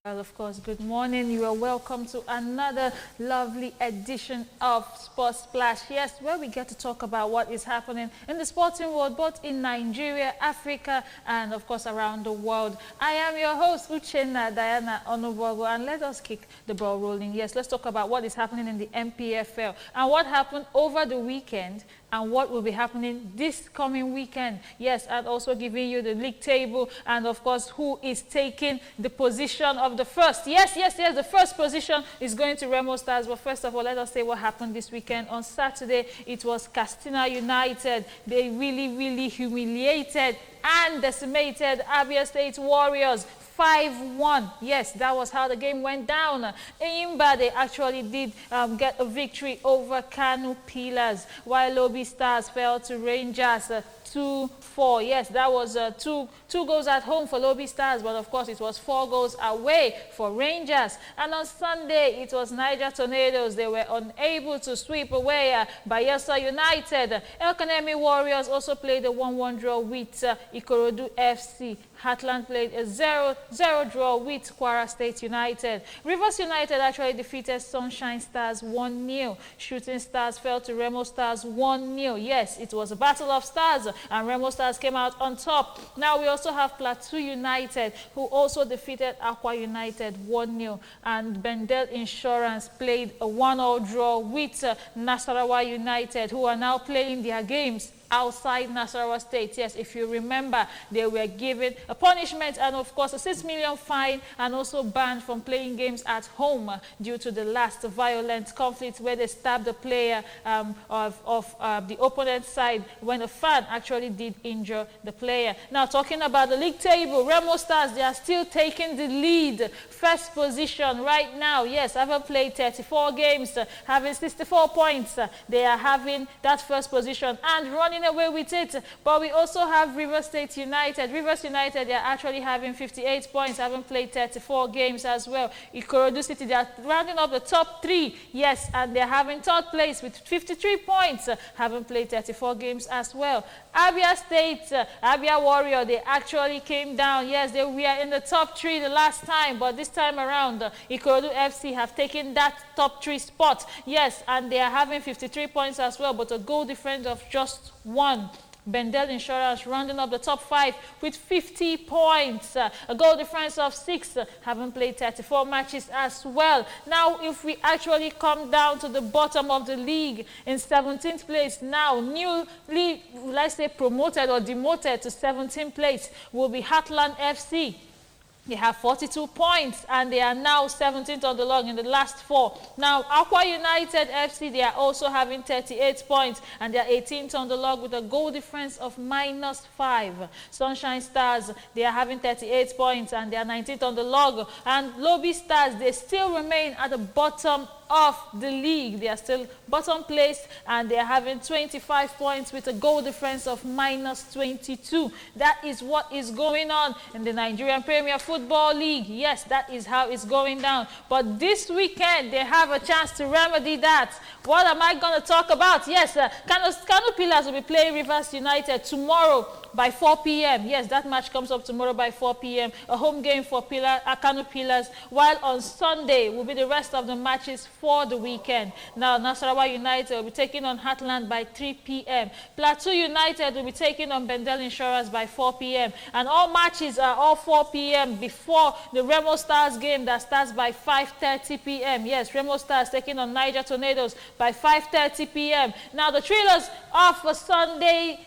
Well, of course, good morning. You are welcome to another lovely edition of Sports Splash. Yes, where we get to talk about what is happening in the sporting world, both in Nigeria, Africa, and of course around the world. I am your host, Uchenna Diana Onubogo, and let us kick the ball rolling. Yes, let's talk about what is happening in the MPFL and what happened over the weekend and what will be happening this coming weekend. Yes, and also giving you the league table and of course who is taking the position of the first. Yes, the first position is going to Remo Stars. But first of all, let us say what happened this weekend. On Saturday, it was Castina United. They really humiliated and decimated Abia State Warriors. 5-1. Yes, that was how the game went down. Anambra, they actually did get a victory over Kanu Pillars, while Lobby Stars fell to Rangers 2-4. Yes, that was two goals at home for Lobby Stars, but of course it was 4 goals away for Rangers. And on Sunday, it was Niger Tornadoes. They were unable to sweep away Bayelsa United. El Kanemi Warriors also played a 1-1 draw with Ikorodu FC. Heartland played a 0-0 draw with Kwara State United. Rivers United actually defeated Sunshine Stars 1-0. Shooting Stars fell to Remo Stars 1-0. Yes, it was a battle of stars, and Remo Stars came out on top. Now we also have Plateau United, who also defeated Aqua United 1-0. And Bendel Insurance played a 1-0 draw with Nasarawa United, who are now playing their games outside Nasarawa State. Yes, if you remember, they were given a punishment and of course a 6 million fine, and also banned from playing games at home due to the last violent conflict where they stabbed a player of the opponent side when a fan actually did injure the player. Now talking about the league table, Remo Stars, they are still taking the lead, first position right now. Yes, having played 34 games, having 64 points, they are having that first position and running away with it. But we also have Rivers State United. Rivers United, they are actually having 58 points, having played 34 games as well. Ikorodu City, they are rounding up the top 3. Yes, and they're having third place with 53 points, having played 34 games as well. Abia State, Abia Warrior, they actually came down. Yes, they were in the top 3 the last time, but this time around, Ikorodu FC have taken that top 3 spot. Yes, and they are having 53 points as well, but a goal difference of just 1. Bendel Insurance rounding up the top 5 with 50 points. A goal difference of 6, having played 34 matches as well. Now, if we actually come down to the bottom of the league, in 17th place now, newly, let's say, promoted or demoted to 17th place will be Heartland FC. They have 42 points, and they are now 17th on the log in the last 4. Now, Aqua United FC, they are also having 38 points, and they are 18th on the log with a goal difference of -5. Sunshine Stars, they are having 38 points, and they are 19th on the log. And Lobby Stars, they still remain at the bottom of the league. They are still bottom place, and they are having 25 points with a goal difference of -22. That is what is going on in the Nigerian Premier Football League. Yes, that is how it's going down. But this weekend, they have a chance to remedy that. What am I going to talk about? Yes, Kanu Pillars will be playing Rivers United tomorrow by 4 p.m. Yes, that match comes up tomorrow by 4 p.m. A home game for Kanu Pillars, while on Sunday will be the rest of the matches for the weekend. Now, Nasarawa United will be taking on Heartland by 3 p.m. Plateau United will be taking on Bendel Insurance by 4 p.m. And all matches are all 4 p.m. before the Remo Stars game that starts by 5:30 p.m. Yes, Remo Stars taking on Niger Tornadoes by 5:30 p.m. Now, the trailers are for Sunday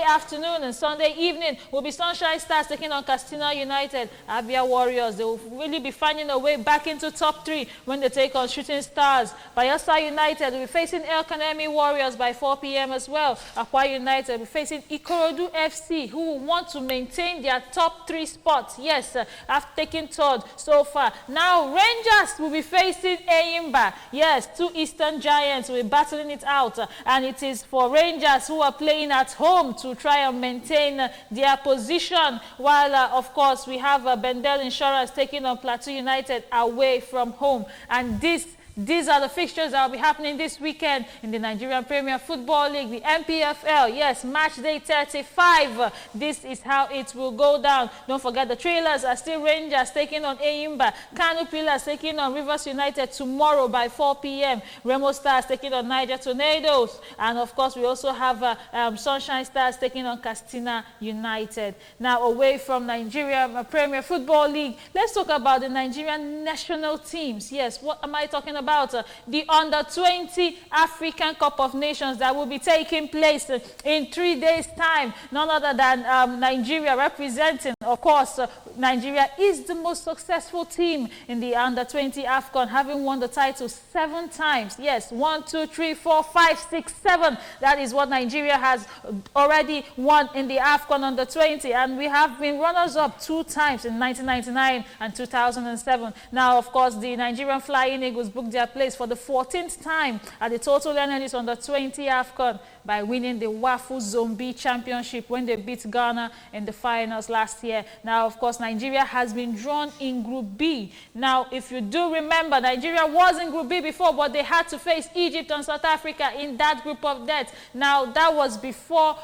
afternoon and Sunday evening will be Sunshine Stars taking on Castina United. Abia Warriors, they will really be finding a way back into top 3 when they take on Shooting Stars. Bayelsa United will be facing El Kanemi Warriors by 4 p.m. as well. Aqua United will be facing Ikorodu FC, who will want to maintain their top 3 spots. Yes, after taking third so far. Now, Rangers will be facing Anambra. Yes, 2 Eastern Giants will be battling it out, and it is for Rangers, who are playing at home, to try and maintain their position, while of course we have Bendel Insurance taking on Plateau United away from home. And this These are the fixtures that will be happening this weekend in the Nigerian Premier Football League, the NPFL. Yes, match day 35. This is how it will go down. Don't forget the trailers are still Rangers taking on Ayimba. Kano Pillars taking on Rivers United tomorrow by 4 p.m. Remo Stars taking on Niger Tornadoes. And of course, we also have Sunshine Stars taking on Castina United. Now, away from Nigeria Premier Football League, let's talk about the Nigerian national teams. Yes, what am I talking about? The Under-20 African Cup of Nations that will be taking place in 3 days' time. None other than Nigeria representing, of course, Nigeria is the most successful team in the Under-20 AFCON, having won the title 7 times. Yes, 1, 2, 3, 4, 5, 6, 7. That is what Nigeria has already won in the AFCON Under-20. And we have been runners-up 2 times in 1999 and 2007. Now, of course, the Nigerian Flying Eagles booked their place for the 14th time at the Total Energies Under-20 AFCON by winning the Wafu Zombie Championship when they beat Ghana in the finals last year. Now, of course, Nigeria has been drawn in Group B. Now, if you do remember, Nigeria was in Group B before, but they had to face Egypt and South Africa in that group of death. Now, that was before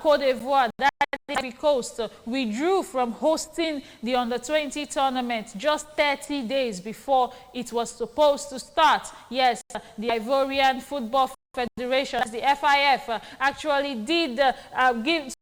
Cote d'Ivoire, that Ivory Coast, withdrew from hosting the Under-20 tournament just 30 days before it was supposed to start. Yes, the Ivorian Football Federation, the FIF, actually did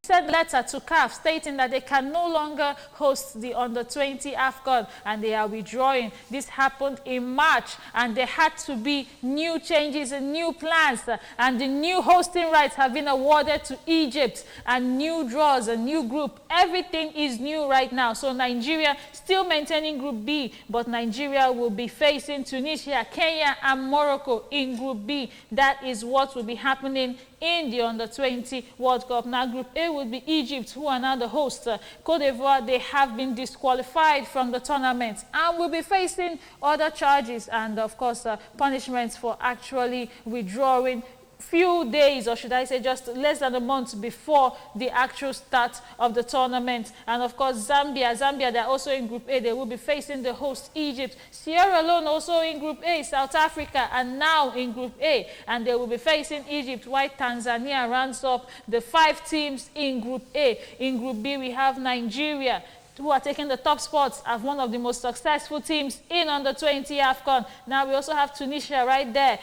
send a letter to CAF stating that they can no longer host the Under-20 AFCON and they are withdrawing. This happened in March and there had to be new changes and new plans, and the new hosting rights have been awarded to Egypt, and new draws, a new group. Everything is new right now. So Nigeria still maintaining Group B, but Nigeria will be facing Tunisia, Kenya and Morocco in Group B. That is what will be happening in the Under-20 World Cup. Now, Group A will be Egypt, who are now the hosts. Cote d'Ivoire, they have been disqualified from the tournament and will be facing other charges and, of course, punishments for actually withdrawing few days, or should I say just less than a month before the actual start of the tournament. And of course, Zambia, they're also in Group A. They will be facing the host Egypt. Sierra Leone also in Group A, South Africa, and now in Group A. And they will be facing Egypt, while Tanzania rounds up the 5 teams in Group A. In Group B, we have Nigeria, who are taking the top spots as one of the most successful teams in Under-20 AFCON. Now, we also have Tunisia right there.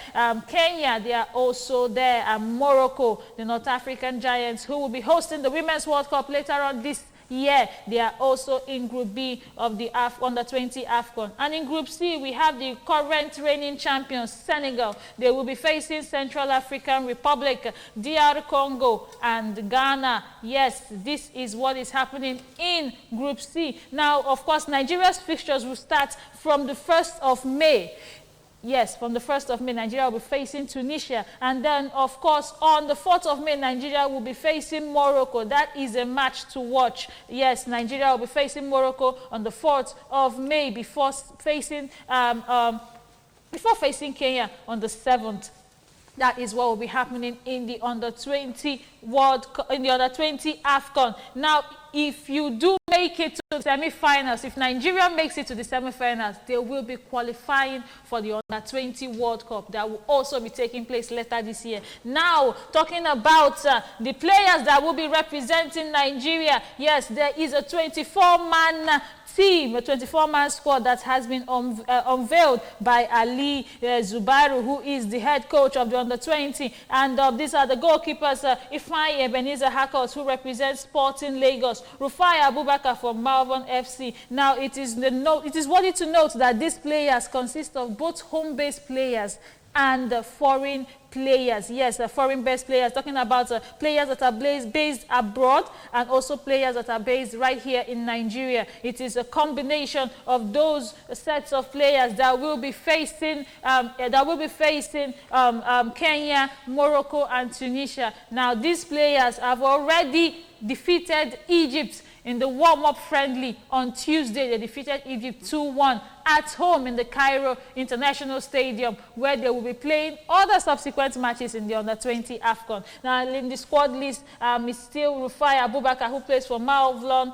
Kenya, they are also there. And Morocco, the North African Giants, who will be hosting the Women's World Cup later on this year. They are also in Group B of the Under-20 AFCON. And in Group C, we have the current reigning champions, Senegal. They will be facing Central African Republic, DR Congo, and Ghana. Yes, this is what is happening in Group C. Now, of course, Nigeria's fixtures will start from the 1st of May. Yes, from the 1st of May, Nigeria will be facing Tunisia. And then, of course, on the 4th of May, Nigeria will be facing Morocco. That is a match to watch. Yes, Nigeria will be facing Morocco on the 4th of May before facing Kenya on the 7th. That is what will be happening in the Under-20 Under-20 AFCON. Now, if you do make it to the semi-finals, if Nigeria makes it to the semi-finals, they will be qualifying for the Under-20 World Cup that will also be taking place later this year. Now, talking about the players that will be representing Nigeria, yes, there is a 24-man team, a 24-man squad that has been unveiled by Ali Zubairu, who is the head coach of the Under-20. And these are the goalkeepers, Ifeanyi Ebenezer Hakos, who represents Sporting Lagos, Rufai Abubakar from Malvern FC. Now, it is worthy to note that these players consist of both home-based players and foreign players. Yes, foreign-based players, talking about players that are based abroad and also players that are based right here in Nigeria. It is a combination of those sets of players that will be facing Kenya, Morocco, and Tunisia. Now, these players have already defeated Egypt in the warm-up friendly on Tuesday. They defeated Egypt 2-1. at home in the Cairo International Stadium, where they will be playing other subsequent matches in the Under-20 AFCON. Now, in the squad list is still Rufai Abubakar, who plays for Malvlon,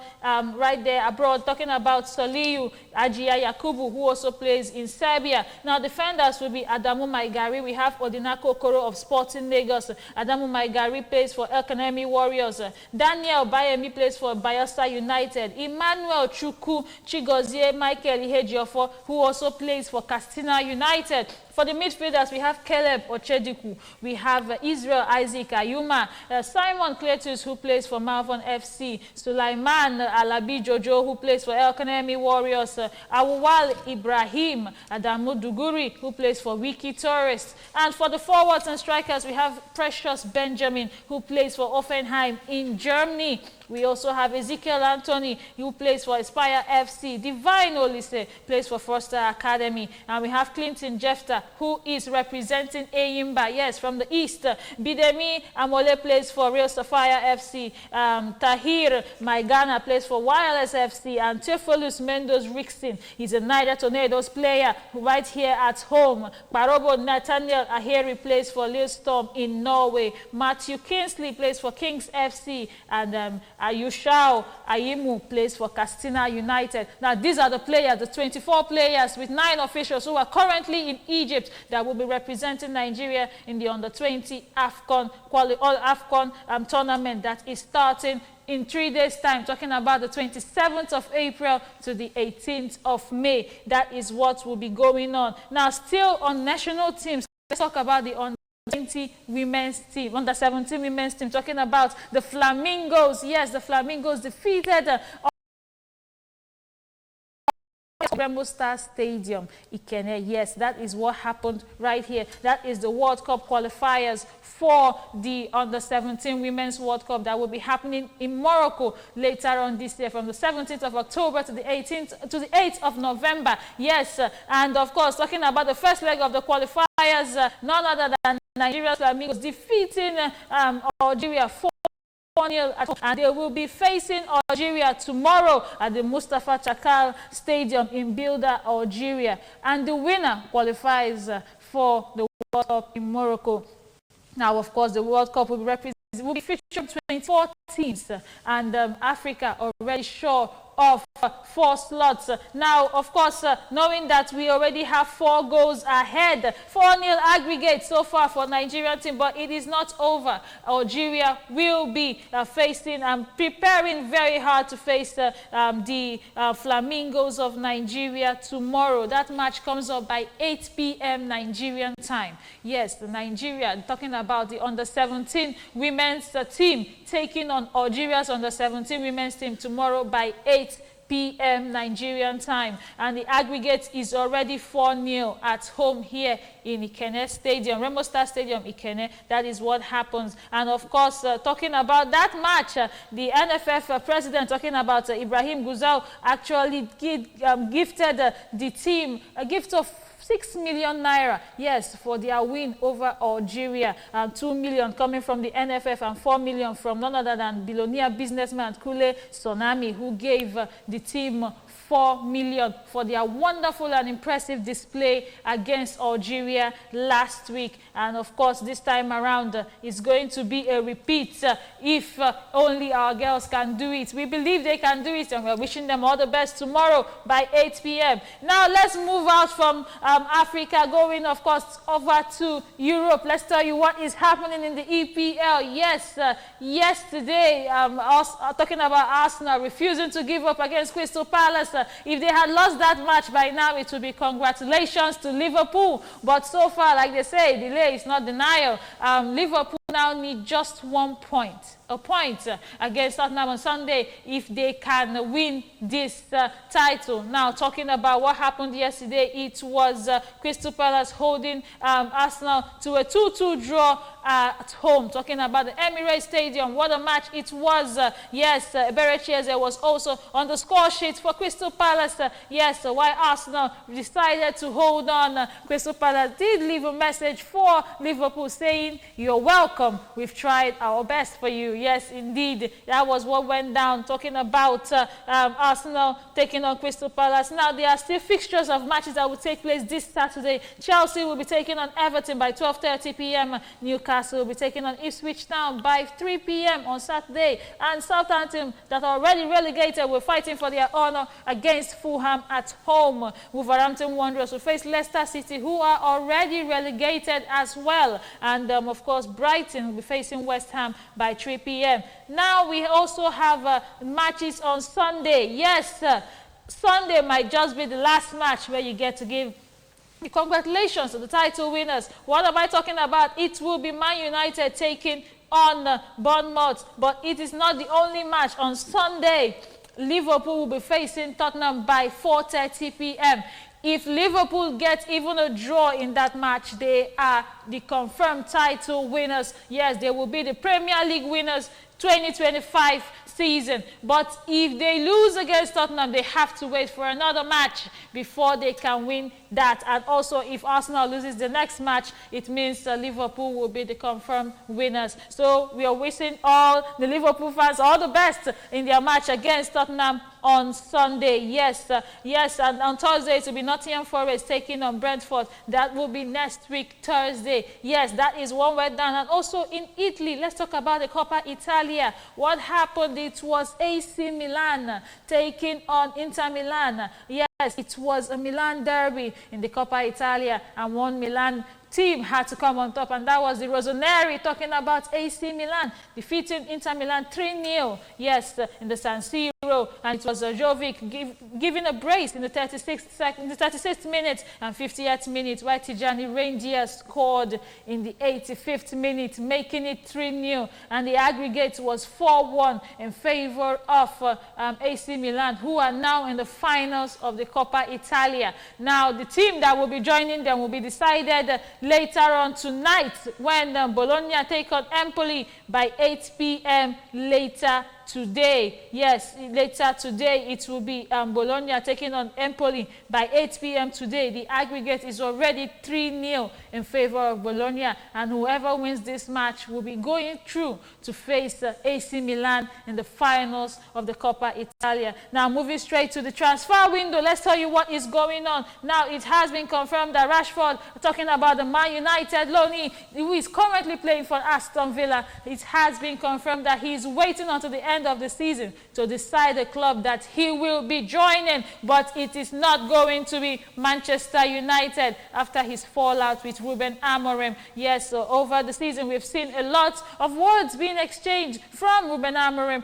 right there abroad. Talking about Soliu Ajia Yakubu, who also plays in Serbia. Now, defenders will be Adamu Maigari. We have Odinako Koro of Sporting Lagos. Adamu Maigari plays for El Kanemi Warriors. Daniel Bayemi plays for Bayelsa United. Emmanuel Chukwu Chigozie Michael Ihejiofo, who also plays for Katsina United. For the midfielders, we have Caleb Ochediku. We have Israel Isaac Ayuma. Simon Cletus, who plays for Malvern FC. Sulaiman Alabi Jojo, who plays for El Kanemi Warriors. Awuwal Ibrahim Adamu Duguri, who plays for Wiki Tourists. And for the forwards and strikers, we have Precious Benjamin, who plays for Offenheim in Germany. We also have Ezekiel Anthony, who plays for Aspire FC. Divine Olise plays for Foster Academy. And we have Clinton Jefta, who is representing Eyimba, yes, from the east. Bidemi Amole plays for Real Sapphire FC. Tahir Maigana plays for Wireless FC. And Theophilus Mendoz Rixon is a Niger Tornadoes player right here at home. Barobo Nathaniel Aheri plays for Lillestrøm in Norway. Matthew Kingsley plays for Kings FC. And Ayushao Ayimu plays for Katsina United. Now, these are the players, the 24 players with 9 officials who are currently in Egypt that will be representing Nigeria in the Under-20 AFCON tournament that is starting in 3 days' time, talking about the 27th of April to the 18th of May. That is what will be going on. Now, still on national teams, let's talk about the Under-20 women's team, Under-17 women's team, talking about the Flamingos. Yes, the Flamingos defeated Remo Star Stadium, Ikene. Yes, that is what happened right here. That is the World Cup qualifiers for the Under-17 Women's World Cup that will be happening in Morocco later on this year, from the 17th of October to the 18th to the 8th of November. Yes, and of course, talking about the first leg of the qualifiers, none other than Nigeria's Flamingos defeating Algeria 4-0 at home, and they will be facing Algeria tomorrow at the Mustafa Chakal Stadium in Bilda, Algeria. And the winner qualifies for the World Cup in Morocco. Now, of course, the World Cup will be featuring 24 teams, and Africa already sure of 4 slots. Now, of course, knowing that we already have 4 goals ahead, 4-0 aggregate so far for Nigerian team, but it is not over. Algeria will be facing and preparing very hard to face the Flamingos of Nigeria tomorrow. That match comes up by 8 p.m. Nigerian time. Yes, the Nigeria, talking about the Under-17 women's team, taking on Algeria's Under-17 women's team tomorrow by 8 p.m. Nigerian time, and the aggregate is already 4-0 at home here in Ikene Stadium, Remo Star Stadium, Ikene. That is what happens. And of course, talking about that match, the NFF president, talking about Ibrahim Guzau, actually gifted the team a gift of 6 million naira, yes, for their win over Algeria. 2 million coming from the NFF and 4 million from none other than billionaire businessman Kule Sonami, who gave the team 4 million for their wonderful and impressive display against Algeria last week. And of course, this time around, it's going to be a repeat if only our girls can do it. We believe they can do it, and we're wishing them all the best tomorrow by 8 p.m. Now, let's move out from Africa, going, of course, over to Europe. Let's tell you what is happening in the EPL. Yes, yesterday, talking about Arsenal refusing to give up against Crystal Palace. If they had lost that match by now, it would be congratulations to Liverpool. But so far, like they say, delay is not denial. Liverpool now need just 1 point. A point against Tottenham on Sunday if they can win this title. Now, talking about what happened yesterday, it was Crystal Palace holding Arsenal to a 2-2 draw at home. Talking about the Emirates Stadium, what a match it was. Yes, Eberechi was also on the score sheet for Crystal Palace. Yes, while Arsenal decided to hold on, Crystal Palace did leave a message for Liverpool saying, "You're welcome. We've tried our best for you." Yes, indeed, that was what went down. Talking about Arsenal taking on Crystal Palace. Now, there are still fixtures of matches that will take place this Saturday. Chelsea will be taking on Everton by 12:30 p.m. Newcastle will be taking on Ipswich Town by 3 p.m. on Saturday. And Southampton, that are already relegated, were fighting for their honor against Fulham at home. Wolverhampton Wanderers will face Leicester City, who are already relegated as well. And, of course, Brighton will be facing West Ham by 3 p.m. Now, we also have matches on Sunday. Yes, Sunday might just be the last match where you get to give congratulations to the title winners. What am I talking about? It will be Man United taking on Bournemouth, but it is not the only match. On Sunday, Liverpool will be facing Tottenham by 4:30 p.m. If Liverpool gets even a draw in that match, they are the confirmed title winners. Yes, they will be the Premier League winners 2025 season. But if they lose against Tottenham, they have to wait for another match before they can win that. And also, if Arsenal loses the next match, it means Liverpool will be the confirmed winners. So we are wishing all the Liverpool fans all the best in their match against Tottenham on Sunday. Yes, yes, and on Thursday it will be Nottingham Forest taking on Brentford. That will be next week, Thursday. Yes, that is one way down. And also in Italy, let's talk about the Coppa Italia. What happened? It was AC Milan taking on Inter Milan. Yes, it was a Milan derby in the Coppa Italia, and one Milan team had to come on top, and that was the Rossoneri, talking about AC Milan defeating Inter Milan 3-0, yes, in the San Siro. And it was Jovic giving a brace in the 36th minute and 58th minute, while Tijani Reindeer scored in the 85th minute, making it 3-0, and the aggregate was 4-1 in favor of AC Milan, who are now in the finals of the Coppa Italia. Now, the team that will be joining them will be decided later on tonight when Bologna take on Empoli by 8 p.m. later today. Yes, later today it will be Bologna taking on Empoli by 8 p.m. today. The aggregate is already 3-0 in favor of Bologna, and whoever wins this match will be going through to face AC Milan in the finals of the Coppa Italia. Now, moving straight to the transfer window, let's tell you what is going on. Now, it has been confirmed that Rashford, talking about the Man United loanee who is currently playing for Aston Villa, it has been confirmed that he is waiting until the end of the season to decide the club that he will be joining, but it is not going to be Manchester United after his fallout with Ruben Amorim. Yes, so over the season we've seen a lot of words being exchanged from Ruben Amorim,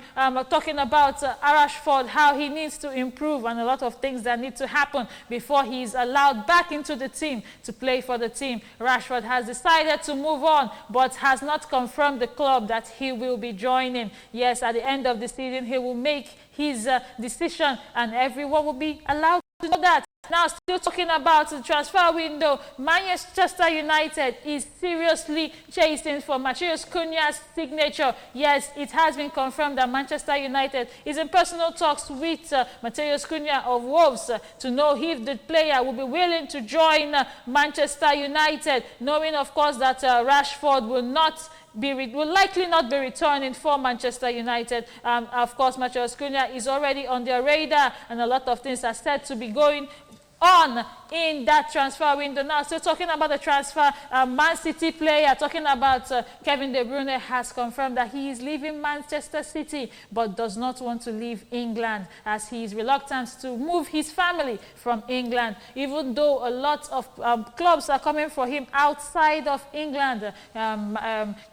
talking about Rashford, how he needs to improve, and a lot of things that need to happen before he is allowed back into the team to play for the team. Rashford has decided to move on, but has not confirmed the club that he will be joining. Yes, at the end of the season, he will make his decision, and everyone will be allowed to know that. Now, still talking about the transfer window, Manchester United is seriously chasing for Matheus Cunha's signature. Yes, it has been confirmed that Manchester United is in personal talks with Matheus Cunha of Wolves to know if the player will be willing to join Manchester United, knowing, of course, that Rashford will likely not be returning for Manchester United. Of course, Matheus Cunha is already on their radar, and a lot of things are said to be going on in that transfer window. Now, still talking about the transfer, Man City player, talking about Kevin De Bruyne, has confirmed that he is leaving Manchester City, but does not want to leave England, as he is reluctant to move his family from England, even though a lot of clubs are coming for him outside of England.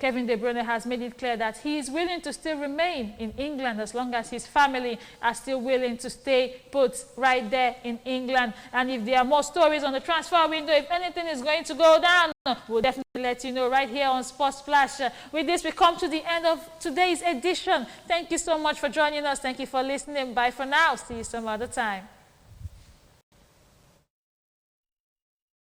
Kevin De Bruyne has made it clear that he is willing to still remain in England as long as his family are still willing to stay put right there in England. And if there are more stories on the transfer window, if anything is going to go down, we'll definitely let you know right here on Sports Splash. With this, we come to the end of today's edition. Thank you so much for joining us. Thank you for listening. Bye for now. See you some other time.